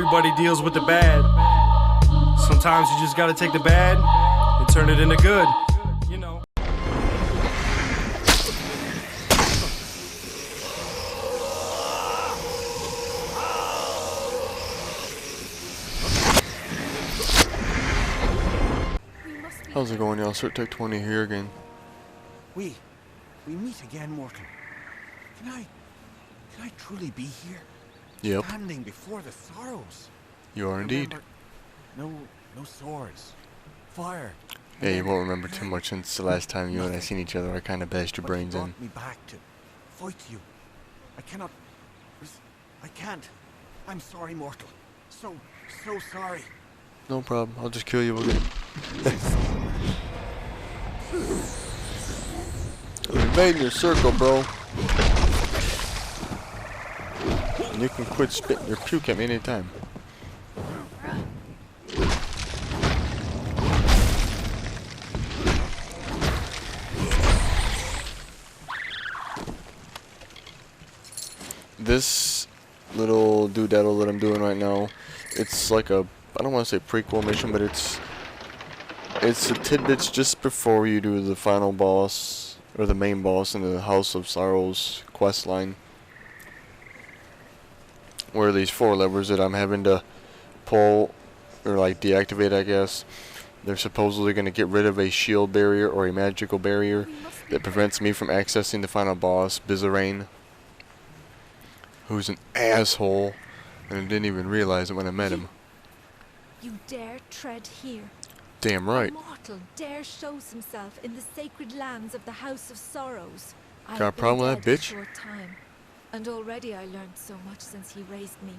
everybody deals with the bad. Sometimes you just gotta take the bad and turn it into good, you know. How's it going, y'all? Cert Tech 20 here again. We meet again, mortal. Can I truly be here? Yep. Standing before the sorrows. You are indeed. No swords. Fire. Yeah, you won't remember too much since the last time you and I seen each other. I kind of bashed your brains in. Brought me back to fight you. I can't. I'm sorry, mortal. So sorry. No problem. I'll just kill you again. I'm invading your circle, bro. And you can quit spitting your puke at me anytime. This little doodadle that I'm doing right now, it's like a, I don't want to say prequel mission, but it's the tidbits just before you do the final boss, or the main boss in the House of Sorrows quest line. Where these 4 levers that I'm having to pull, or like deactivate, I guess, they're supposedly going to get rid of a shield barrier or a magical barrier that prevents me from accessing the final boss, Bisarane, who's an asshole, and I didn't even realize it when I met him. You dare tread here? Damn right. A mortal dare shows himself in the sacred lands of the House of Sorrows. Got a problem with that, bitch? Time, and already I learned so much since he raised me.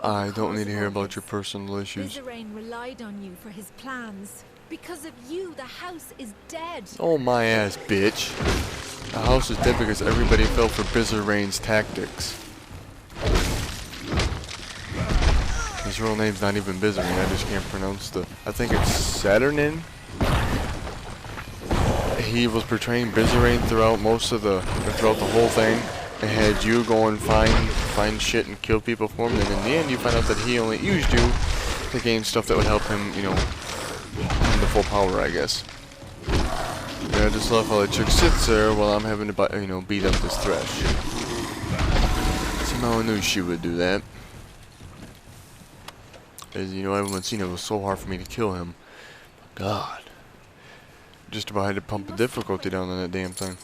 I don't need to hear about your personal issues. Bisarane relied on you for his plans. Because of you, the house is dead. Oh my ass, bitch. The house is dead because everybody fell for Bisarane's tactics. His real name's not even Bisarane, I just can't pronounce I think it's Saturnin? He was portraying Bisarane throughout throughout the whole thing, and had you go and find shit and kill people for him, and in the end you find out that he only used you to gain stuff that would help him, you know, in the full power, I guess. Yeah, I just love how the chick sits there while I'm having to, you know, beat up this thresh. Somehow I knew she would do that. As you know, everyone's seen it was so hard for me to kill him. God. Just about had to pump the difficulty down on that damn thing.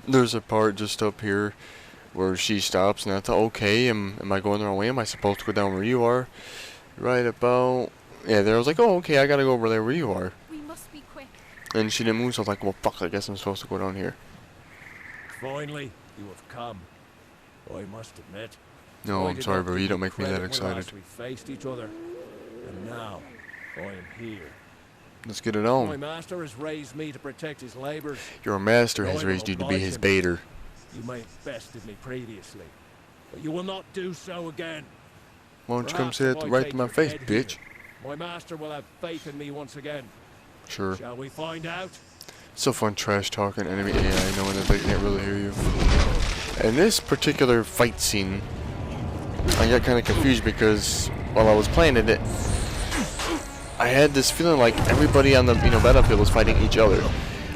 There's a part just up here where she stops, and I thought, okay, am I going the wrong way? Am I supposed to go down where you are? Right about, yeah, there I was like, oh, okay, I gotta go over there where you are. We must be quick. And she didn't move, so I was like, well, fuck, I guess I'm supposed to go down here. Finally, you have come. I must admit. No, I'm sorry, bro, you don't make me that excited. We faced each other, and now I am here. Let's get it My on. master has raised me to protect his labors. Your master has raised you to be his baiter. You may have bested me previously, but you will not do so again. Why don't you come say it right to my face, bitch? My master will have faith in me once again. Sure. Shall we find out? So fun trash talking enemy AI knowing that they can't really hear you. In this particular fight scene, I got kind of confused because while I was playing it, I had this feeling like everybody on the battlefield was fighting each other,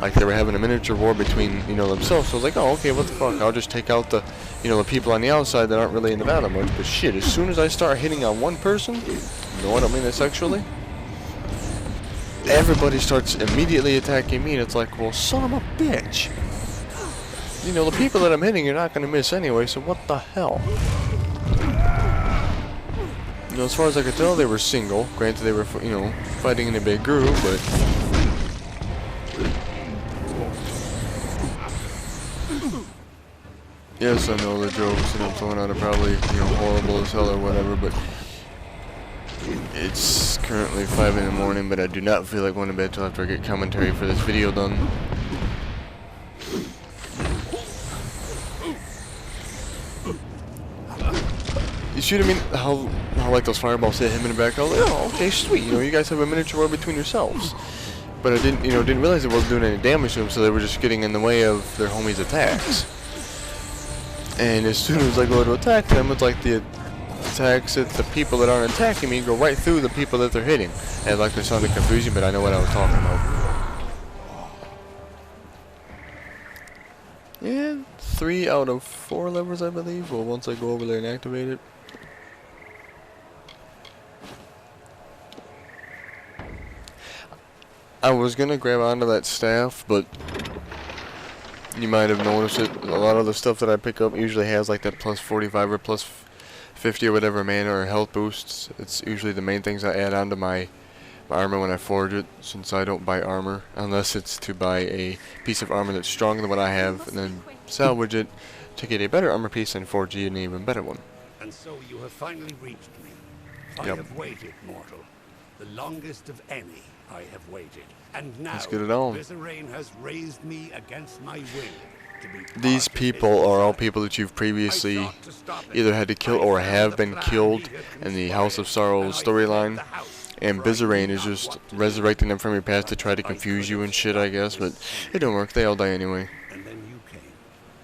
like they were having a miniature war between themselves. So I was like, oh, okay, what the fuck? I'll just take out the the people on the outside that aren't really in the battle much. But shit, as soon as I start hitting on one person, no, I don't mean that sexually, everybody starts immediately attacking me, and it's like, well, son of a bitch. The people that I'm hitting you're not gonna miss anyway. So what the hell? As far as I could tell, they were single. Granted, they were, fighting in a big group, but... Yes, I know the jokes that I'm throwing out are probably, horrible as hell or whatever, but... It's currently 5 in the morning, but I do not feel like going to bed till after I get commentary for this video done. you shoot him in how like those fireballs hit him in the back. I was like, oh, okay, sweet. You know, you guys have a miniature war between yourselves. But I didn't realize it wasn't doing any damage to them, so they were just getting in the way of their homies' attacks. And as soon as I go to attack them, it's like the attacks at the people that aren't attacking me go right through the people that they're hitting. And like it sounded confusing, but I know what I was talking about. Yeah, 3 out of 4 levers, I believe. Well, once I go over there and activate it. I was gonna grab onto that staff, but you might have noticed it. A lot of the stuff that I pick up usually has like that plus 45 or plus 50 or whatever mana or health boosts. It's usually the main things I add onto my armor when I forge it, since I don't buy armor unless it's to buy a piece of armor that's stronger than what I have, and then salvage it to get a better armor piece and forge an even better one. And so you have finally reached me. I Yep. have waited, mortal. The longest of any I have waited. And now Let's get it on. Bisarane has raised me against my will to be These part of his people are all design. people that you've previously I sought to stop it. either had to kill I or found have the been plan killed he had in the conspired, House of Sorrow and I storyline. fled the house, And for I Bisarane knew is not just what to resurrecting them from your past to try to confuse you and shit, I guess, but it don't work. They all die anyway. And then you came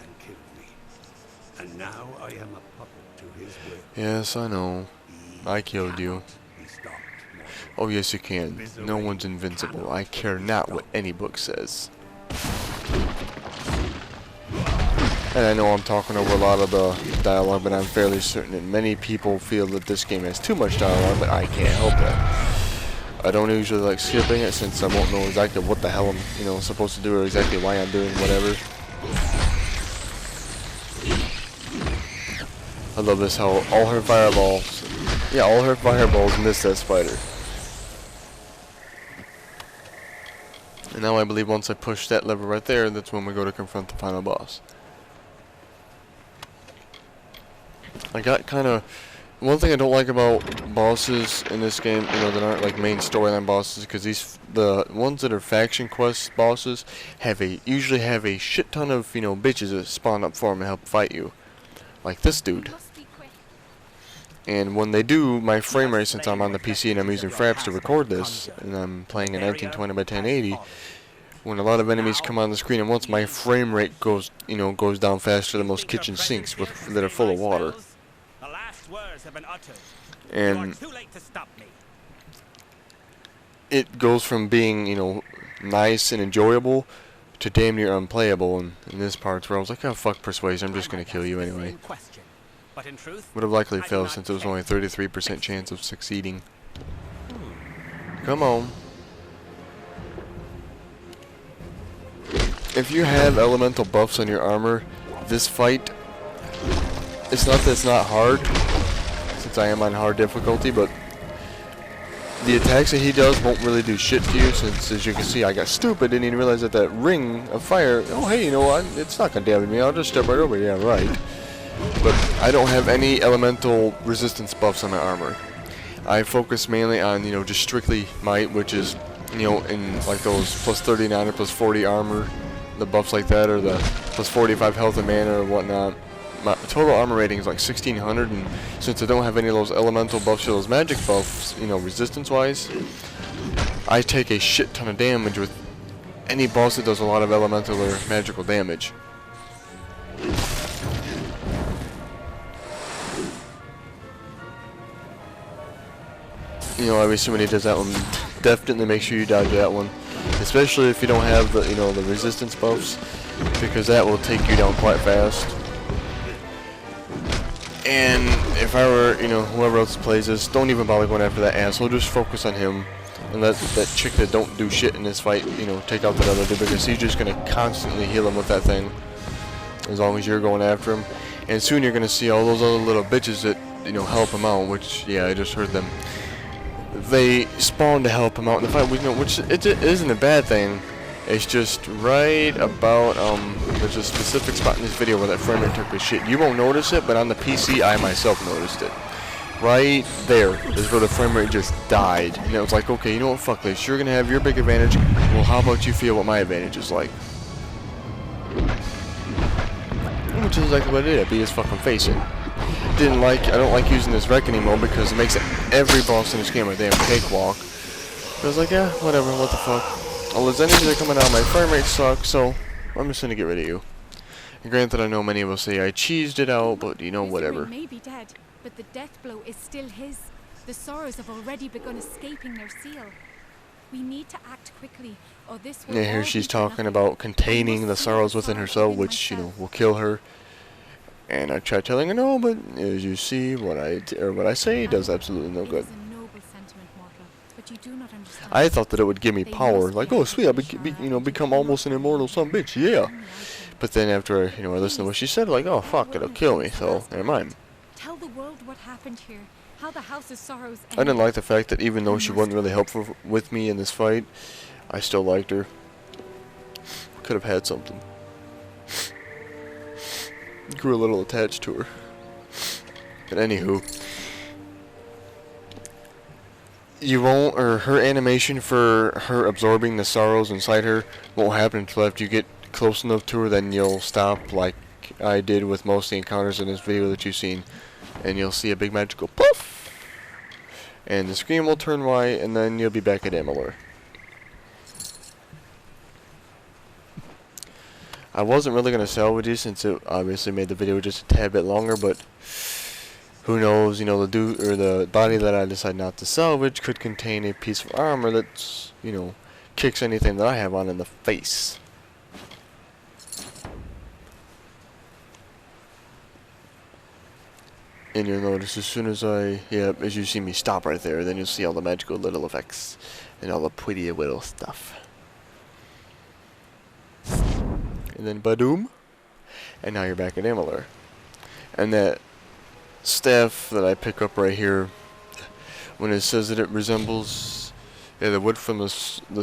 and killed me. And now I am a puppet to his will. Yes, I know. I killed you. Be stopped, mortal. Oh, yes, you can. No one's invincible. I care not what any book says. And I know I'm talking over a lot of the dialogue, but I'm fairly certain that many people feel that this game has too much dialogue, but I can't help it. I don't usually like skipping it since I won't know exactly what the hell I'm, supposed to do or exactly why I'm doing whatever. I love this how all her fireballs, all her fireballs miss that spider. And now I believe once I push that lever right there, that's when we go to confront the final boss. I got kind of... One thing I don't like about bosses in this game, that aren't like main storyline bosses, because the ones that are faction quest bosses usually have a shit ton of, bitches that spawn up for them and help fight you. Like this dude. Must be quick. And when they do, my frame rate, since I'm on the PC and I'm using Fraps to record this, and I'm playing in 1920 by 1080, when a lot of enemies come on the screen at once, my frame rate goes down faster than most kitchen sinks that are full of water. The last words have been uttered. And Too late to stop me. it goes from being, nice and enjoyable to damn near unplayable. And in this part where I was like, oh fuck persuasion, I'm just gonna kill you anyway. But in truth, Would have likely I do failed not since it was care. only 33% chance of succeeding. Come on. If you have elemental buffs on your armor, this fight, it's not that it's not hard, since I am on hard difficulty, but the attacks that he does won't really do shit to you, since as you can see I got stupid, didn't even realize that that ring of fire, oh hey, it's not gonna damage me, I'll just step right over, yeah right. But I don't have any elemental resistance buffs on my armor. I focus mainly on, just strictly might, which is, in like those plus 39 or plus 40 armor, the buffs like that, or the plus 45 health and mana or whatnot. My total armor rating is like 1600, and since I don't have any of those elemental buffs or those magic buffs, resistance wise, I take a shit ton of damage with any boss that does a lot of elemental or magical damage. Obviously when he does that one, definitely make sure you dodge that one. Especially if you don't have the, the resistance buffs, because that will take you down quite fast. And if I were, whoever else plays this, don't even bother going after that asshole, just focus on him. And let that chick that don't do shit in this fight, take out that other dude, because he's just going to constantly heal him with that thing. As long as you're going after him. And soon you're going to see all those other little bitches that, help him out, which, yeah, I just heard them. They spawn to help him out in the fight, which it isn't a bad thing. It's just right about, there's a specific spot in this video where that frame rate took a shit. You won't notice it, but on the PC, I myself noticed it. Right there is where the frame rate just died. And it was like, okay, you know what, fuck this. You're going to have your big advantage. Well, how about you feel what my advantage is like? Which is exactly what it is. I beat his fucking face in. I don't like using this reckoning mode because it makes every boss in this game a damn cakewalk. I was like, yeah, whatever, what the fuck. All those enemies are coming out, my frame rate sucks, so I'm just gonna get rid of you. And granted, I know many will say I cheesed it out, but you know, whatever. Bisarane may be dead, but the death blow is still his. The Sorrows have already begun escaping their seal. We need to act quickly, or this will Yeah, here all she's be for talking nothing. about containing I the must sorrows seal within the herself, within which, you know, myself. will kill her. And I tried telling her no, but as you see, what I say does absolutely no good. It is a noble sentiment, mortal, but you do not understand. I thought that it would give me They power, must like, be oh able sweet, to I finish our you know, act become and almost an immortal son of a bitch, yeah. But then after I, listened to what she said, like, oh fuck, it'll kill me, so never mind. Tell the world what happened here, how the House of Sorrows I didn't ended. like the fact that even though she wasn't really helpful with me in this fight, I still liked her. Could have had something. Grew a little attached to her. But anywho, you won't, or her animation for her absorbing the sorrows inside her won't happen until after you get close enough to her. Then you'll stop, like I did with most of the encounters in this video that you've seen, and you'll see a big magical poof, and the screen will turn white, and then you'll be back at Amalur. I wasn't really gonna salvage it since it obviously made the video just a tad bit longer, but who knows, the body that I decide not to salvage could contain a piece of armor that's, kicks anything that I have on in the face. And you'll notice as soon as as you see me stop right there, then you'll see all the magical little effects and all the pretty little stuff. And then badoom, and now you're back at Amalur. And that staff that I pick up right here, when it says that it resembles the wood from the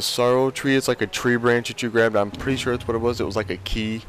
sorrow tree, it's like a tree branch that you grabbed. I'm pretty sure that's what it was. It was like a key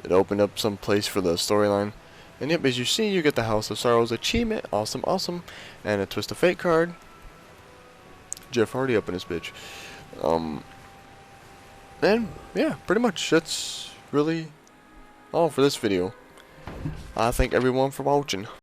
that opened up some place for the storyline. And yep, as you see, you get the House of Sorrows achievement. Awesome, awesome. And a Twist of Fate card. Jeff Hardy up in his bitch. And yeah, pretty much that's really all for this video. I thank everyone for watching.